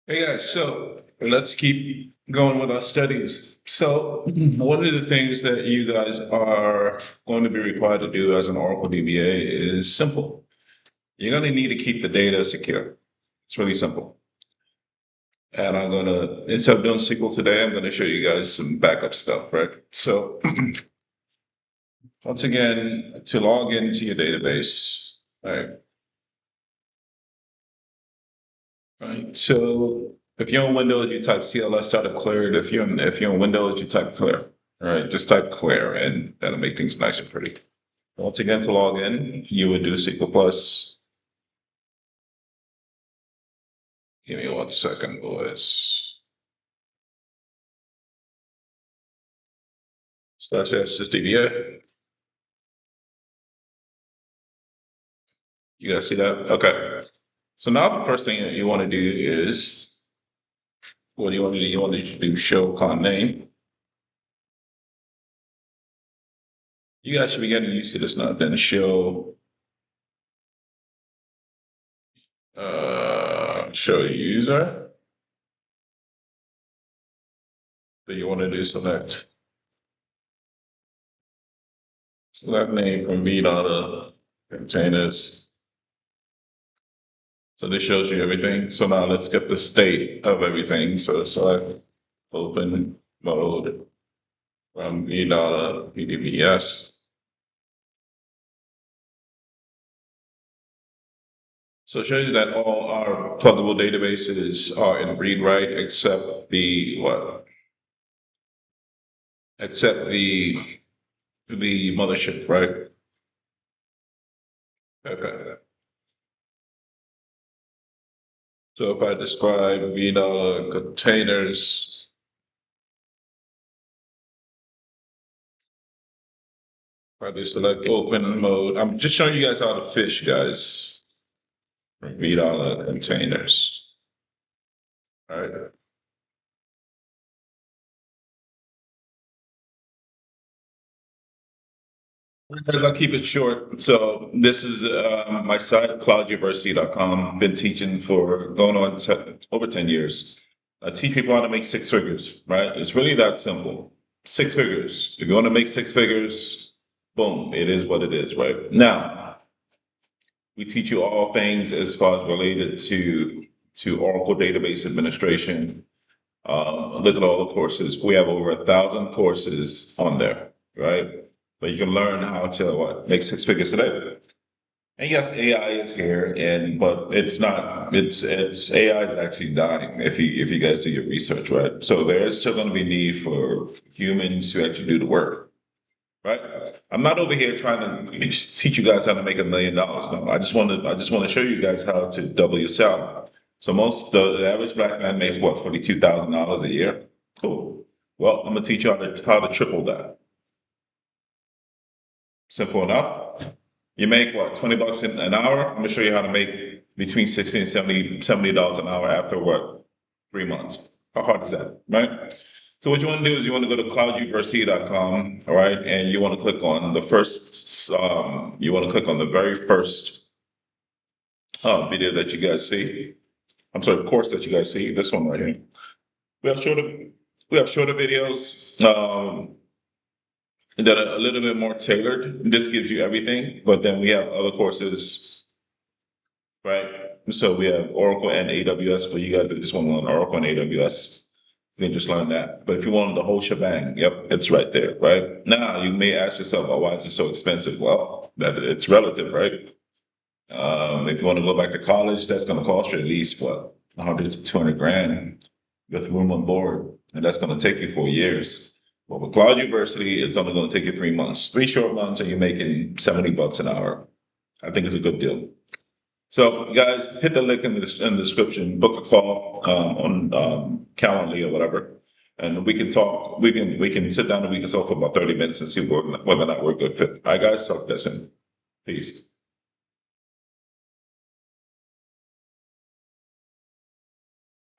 Hey guys, so let's keep going with our studies. So, one of the things that you guys are going to be required to do as an Oracle DBA is simple. You're going to need to keep the data secure. It's really simple. And instead of doing SQL today, I'm going to show you guys some backup stuff, right? So, once again, to log into your database, right? Right. So if you're on Windows, you type cls.clear. If you're on Windows, you type clear. All right, just type clear, and that'll make things nice and pretty. Once again, to log in, you would do SQL plus. Give me 1 second, boys. Slash S SDBA. You guys see that? Okay. So now the first thing that you want to do is what do you want to do? You want to do show con name. You guys should be getting used to this now. Then show user. Then you want to do select name from V data containers. So this shows you everything. So now let's get the state of everything. So select open mode from V data PDBS. So it shows you that all our pluggable databases are in read write except the what? Except the mothership, right? Okay. So if I describe VDALA containers, if I do select open mode, I'm just showing you guys how to fish, guys. VDALA containers. All right. Guys, I'll keep it short. So this is my site, clouduniversity.com. Been teaching for going on over 10 years. I teach people how to make six figures, right? It's really that simple. Six figures. If you want to make six figures, boom, it is what it is, right? Now, we teach you all things as far as related to Oracle database administration. Look at all the courses. We have over 1,000 courses on there, right? But you can learn how to make six figures today. And yes, AI is here, and but it's not. It's AI is actually dying if you guys do your research, right? So there's still going to be need for humans to actually do the work, right? I'm not over here trying to teach you guys how to make $1 million. No, I just want to show you guys how to double your salary. So the average black man makes what, $42,000 a year. Cool. Well, I'm gonna teach you how to triple that. Simple enough. You make what, $20 an hour? I'm gonna show you how to make between 60 and $70 an hour after what, 3 months. How hard is that, right? So what you want to do is you want to go to clouduniversity.com, all right, and you want to click on the first. You want to click on the very first video that you guys see. I'm sorry, course that you guys see. This one right here. We have shorter. We have shorter videos that are a little bit more tailored. This gives you everything, but then we have other courses, right? So we have Oracle and AWS for you guys that just want to learn Oracle and AWS. You can just learn that. But if you want the whole shebang, yep, it's right there, right? Now you may ask yourself, oh, why is it so expensive? Well, that it's relative, right? If you want to go back to college, that's going to cost you at least what, 100 to 200 grand with room on board, and that's going to take you 4 years. But with Cloud University, it's only going to take you 3 months, 3 short months, and you're making $70 an hour. I think it's a good deal. So, guys, hit the link in the description. Book a call on Calendly or whatever, and we can talk. We can sit down and we can talk for about 30 minutes and see whether or not we're a good fit. All right, guys, talk to you soon. Peace.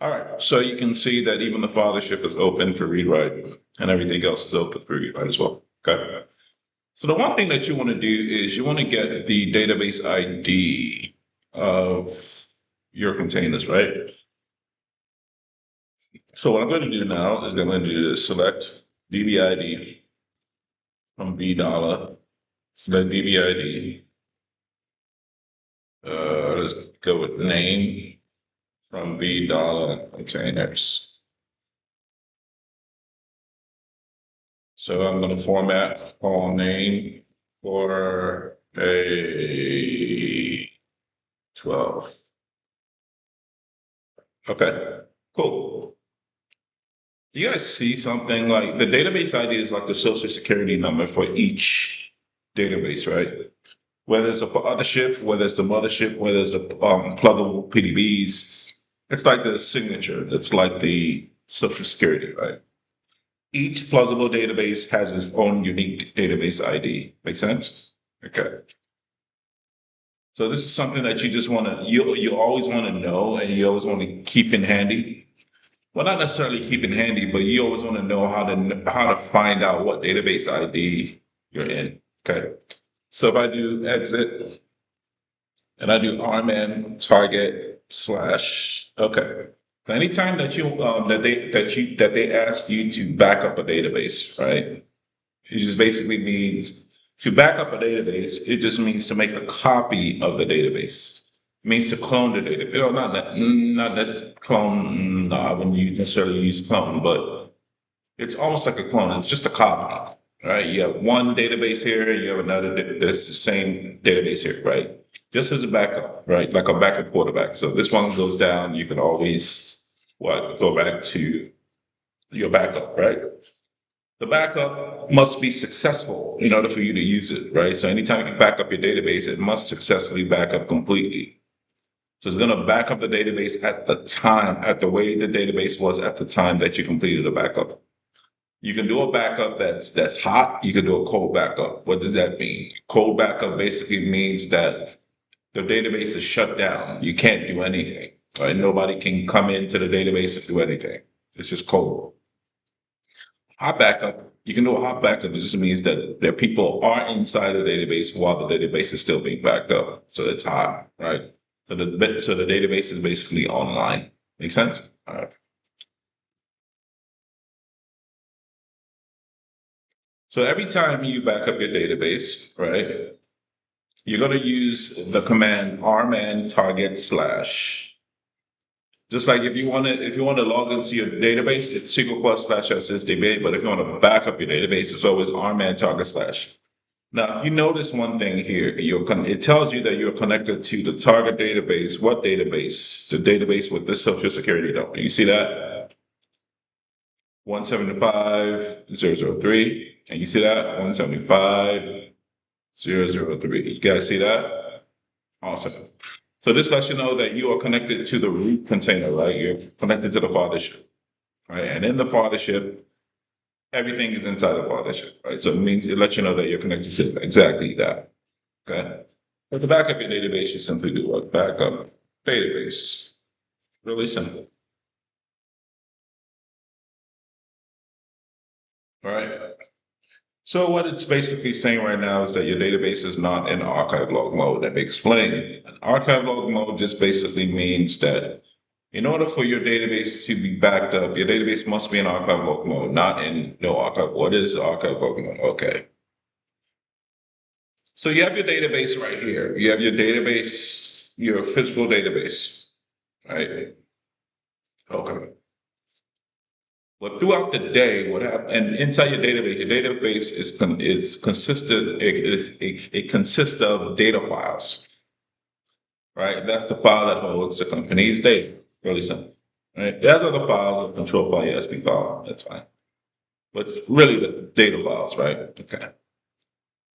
All right, so you can see that even the fathership is open for read write, and everything else is open for read write as well. Okay. So the one thing that you want to do is you want to get the database ID of your containers, right? So what I'm going to do now is I'm going to do is select DBID from B dollar, select DBID. Let's go with name from B dollar containers. So I'm going to format all name for a 12. Okay, cool. You guys see something like the database ID is like the social security number for each database, right? Whether it's a fathership, whether it's the mothership, whether it's the pluggable PDBs, it's like the signature. It's like the social security, right? Each pluggable database has its own unique database ID. Make sense? Okay. So this is something that you just want to you always want to know and you always want to keep in handy. Well, not necessarily keep in handy, but you always want to know how to find out what database ID you're in. Okay. So if I do exit and I do rman target slash okay. So anytime that you that they ask you to back up a database, right? It just basically means to back up a database. It just means to make a copy of the database. It means to clone the database. You know, not necessarily clone. No, I wouldn't necessarily use clone, but it's almost like a clone. It's just a copy, right? You have one database here, you have another that's the same database here, right? Just as a backup, right? Like a backup quarterback. So this one goes down, you can always go back to your backup, right? The backup must be successful in order for you to use it, right? So anytime you back up your database, it must successfully back up completely. So it's going to back up the database at the time, at the way the database was at the time that you completed the backup. You can do a backup that's hot. You can do a cold backup. What does that mean? Cold backup basically means that the database is shut down. You can't do anything. Right? Nobody can come into the database and do anything. It's just cold. Hot backup, you can do a hot backup. It just means that there people are inside the database while the database is still being backed up. So it's hot, right? So the database is basically online. Make sense? All right. So every time you back up your database, right, you're going to use the command rman target slash. Just like if you want to log into your database, it's SQL plus slash SSDB. But if you want to back up your database, it's always rman target slash. Now, if you notice one thing here, it tells you that you're connected to the target database. What database? The database with the social security number. You see that? 175.003. And you see that? 175.003. You guys see that? Awesome. So this lets you know that you are connected to the root container, right? You're connected to the fathership, right? And in the fathership, everything is inside the fathership, right? So it lets you know that you're connected to exactly that. Okay. But to back up your database, you simply do what? Backup database. Really simple. All right. So what it's basically saying right now is that your database is not in archive log mode. Let me explain. An archive log mode just basically means that in order for your database to be backed up, your database must be in archive log mode, not in no archive. What is archive log mode? Okay. So you have your database right here. You have your database, your physical database, right? Okay. But throughout the day, what happens? And inside your database is consisted. It consists of data files, right? That's the file that holds the company's data. Really simple, right? There's other files, a control file, your SP file. That's fine. But it's really the data files, right? Okay.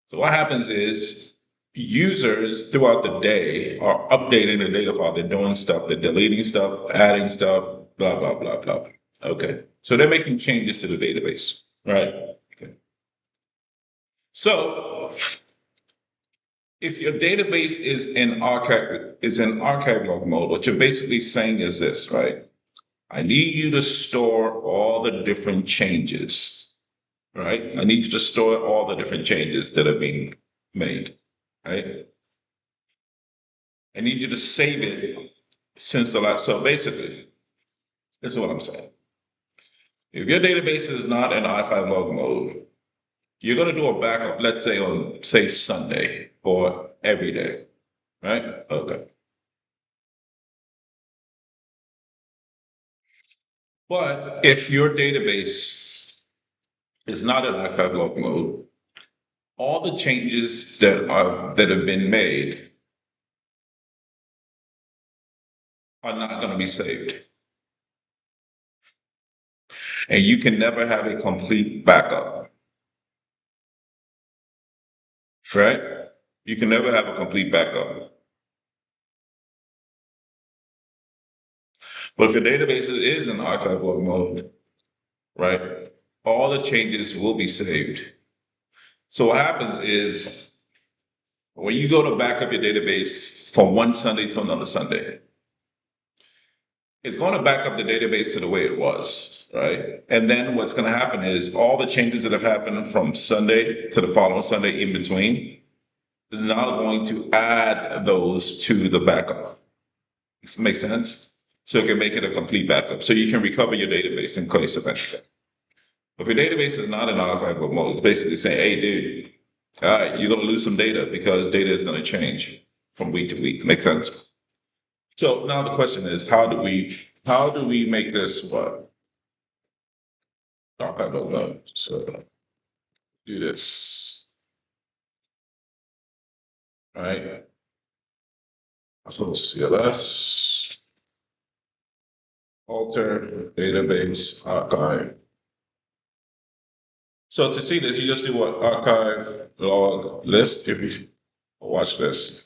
So what happens is users throughout the day are updating the data file. They're doing stuff, they're deleting stuff, adding stuff, blah, blah, blah, blah. Okay. So they're making changes to the database, right? Okay. So if your database is in archive log mode, what you're basically saying is this, right? I need you to store all the different changes, right? I need you to store all the different changes that are being made, right? I need you to save it since the last. So basically, this is what I'm saying. If your database is not in archive log mode, you're going to do a backup, let's say on, say, Sunday or every day, right? Okay. But if your database is not in archive log mode, all the changes that have been made are not going to be saved. And you can never have a complete backup, right? You can never have a complete backup. But if your database is in archive log mode, right, all the changes will be saved. So what happens is when you go to back up your database from one Sunday to another Sunday, it's going to back up the database to the way it was, right? And then what's going to happen is all the changes that have happened from Sunday to the following Sunday in between is now going to add those to the backup. This makes sense? So it can make it a complete backup. So you can recover your database in case of anything. If your database is not in archival mode, it's basically saying, hey, dude, all right, you're going to lose some data because data is going to change from week to week. Makes sense? So now the question is, how do we make this what? Archival mode. So do this. All right. So CLS, alter database archive. So to see this, you just do what? Archive log list. If you watch this.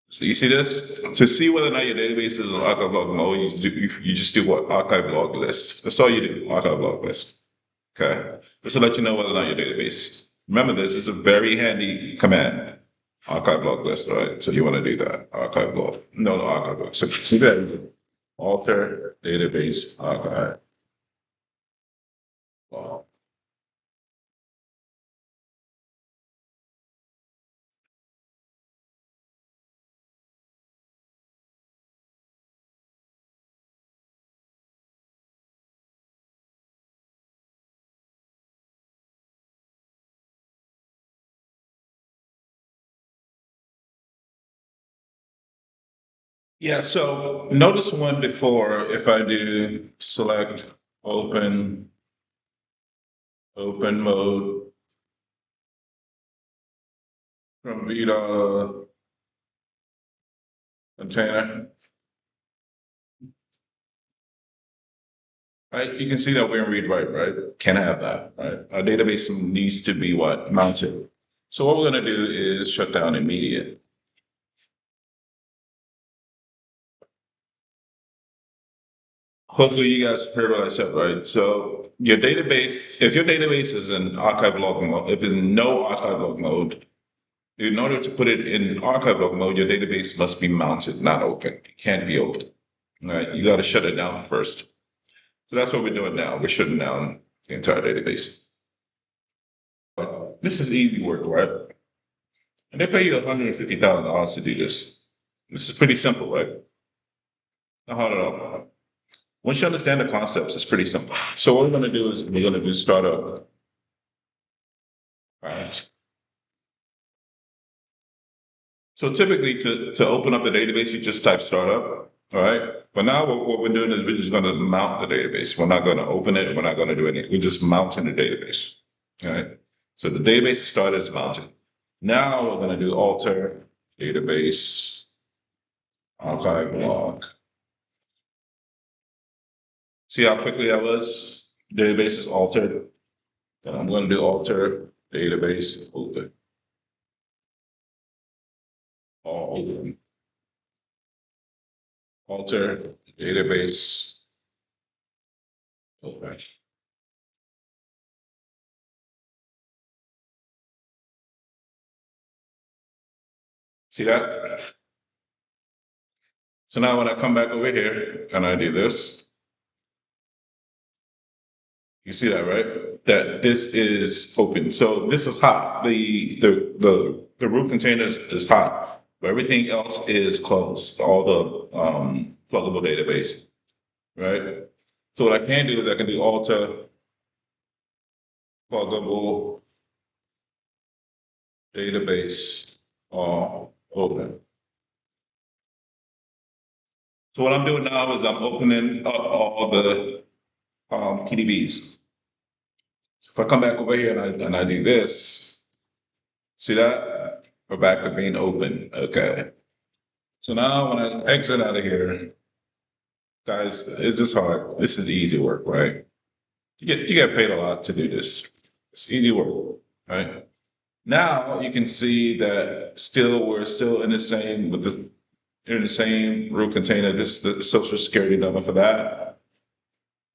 So you see this? To see whether or not your database is in archive log mode, you just do what? Archive log list. That's all you do, archive log list. Okay? Just to let you know whether or not your database. Remember, this is a very handy command. Archive log list, right? So you want to do that. Archive log. No, archive log. So see that? Alter database archive log. Yeah, so notice one before if I do select open mode from Vita container, right? You can see that we're in read write, right? Can't have that, right? Our database needs to be what? Mounted. So what we're going to do is shut down immediate. Hopefully you guys heard what I said, right? So your database, if your database is in archive log mode, if there's no archive log mode, in order to put it in archive log mode, your database must be mounted, not open. It can't be open. All right, you got to shut it down first. So that's what we're doing now. We're shutting down the entire database. This is easy work, right? And they pay you $150,000 to do this. This is pretty simple, right? Not hard at all. Once you understand the concepts, it's pretty simple. So what we're going to do is we're going to do startup. All right. So typically to open up the database, you just type startup. All right. But now what we're doing is we're just going to mount the database. We're not going to open it. We're not going to do anything. We're just mounting the database. All right. So the database is started, it's mounted. Now we're going to do alter database archive log. See how quickly that was? Database is altered. Then I'm going to do alter database open. All open. Alter database open. See that? So now when I come back over here and I do this, you see that, right? That this is open. So this is hot. The root container is hot, but everything else is closed. All the pluggable database, right? So what I can do is I can do alter pluggable database open. So what I'm doing now is I'm opening up all the PDBs. If I come back over here and I do this, see that? We're back to being open. Okay. So now when I exit out of here, guys, it's just hard. This is easy work, right? You get paid a lot to do this. It's easy work, right? Now you can see that we're still in the same root container. This is the social security number for that.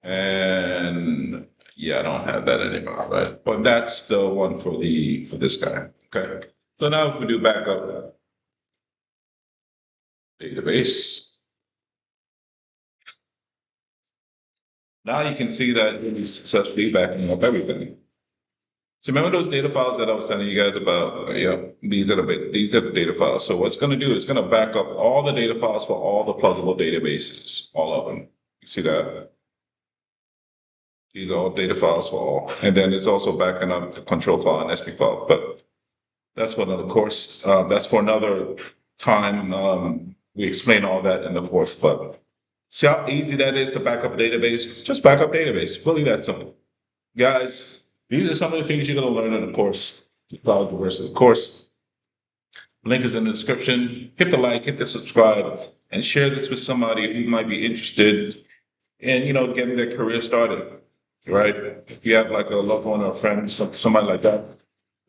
And yeah, I don't have that anymore, right? But that's the one for this guy. Okay. So now if we do backup database, now you can see that it's successfully backing up everything. So remember those data files that I was telling you guys about? Yeah, these are the data files. So what's going to do is going to back up all the data files for all the pluggable databases, all of them. You see that? These are all data files for all, and then it's also backing up the control file and SP file. But that's for another course. That's for another time. We explain all that in the course. But see how easy that is to back up a database? Just back up database. Really that simple, guys. These are some of the things you're going to learn in the course, the Cloud University course. Link is in the description. Hit the like, hit the subscribe, and share this with somebody who might be interested in, getting their career started. Right? If you have like a loved one or a friend, somebody like that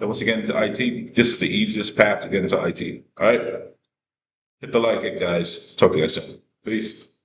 wants to get into IT, this is the easiest path to get into IT. All right? Hit the like, guys. Talk to you guys soon. Peace.